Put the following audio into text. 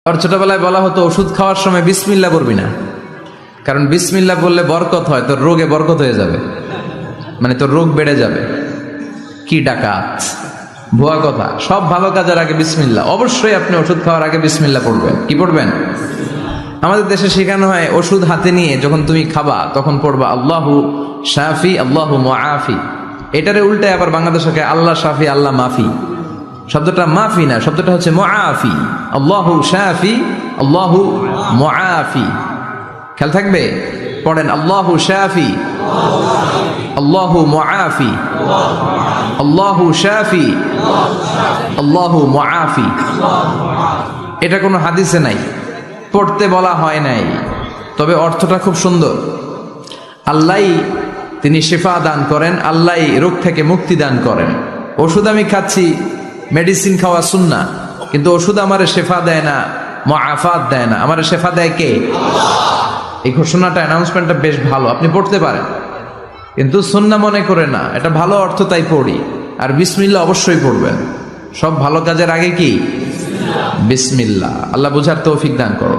আর ছোটবেলায় বলা হতো ওষুধ খাওয়ার সময় বিসমিল্লাহ বলবি না, কারণ বিসমিল্লাহ বললে বরকত হয়, তোর রোগে বরকত হয়ে যাবে, মানে তোর রোগ বেড়ে যাবে। কি ডাকাত, ভুয়া কথা। সব ভালো কাজের আগে বিসমিল্লাহ। অবশ্যই আপনি ওষুধ খাওয়ার আগে বিসমিল্লাহ পড়বেন। কি পড়বেন? আমাদের দেশে শেখানো হয় ওষুধ হাতে নিয়ে যখন তুমি খাবা তখন পড়বা আল্লাহু শাফি আল্লাহু মুআফি। এটারে উল্টায় আবার বাংলাদেশে আল্লাহ শাফি আল্লাহ মাফি। শব্দটা মাফি না, শব্দটা হচ্ছে মুআফি। আল্লাহু শাফি আল্লাহু মুআফি। খেয়াল থাকবে, পড়েন আল্লাহু শাফি আল্লাহু মুআফি আল্লাহু শাফি আল্লাহু মুআফি। এটা কোনো হাদিসে নাই, পড়তে বলা হয় নাই, তবে অর্থটা খুব সুন্দর। আল্লাহই তিনি শিফা দান করেন, আল্লাহই রোগ থেকে মুক্তি দান করেন। ওষুধ আমি খাচ্ছি, মেডিসিন খাওয়া সুন্নাহ, কিন্তু ওষুধ আমারে শেফা দেয় না, মুআফাত দেয় না। আমারে শেফা দেয় কে? এই ঘোষণাটা, অ্যানাউন্সমেন্টটা বেশ ভালো, আপনি পড়তে পারেন, কিন্তু সুন্নাহ মনে করে না। এটা ভালো অর্থ, তাই পড়ি। আর বিসমিল্লাহ অবশ্যই পড়বেন। সব ভালো কাজের আগে কি? বিসমিল্লাহ। আল্লাহ বুঝার তৌফিক দান করো।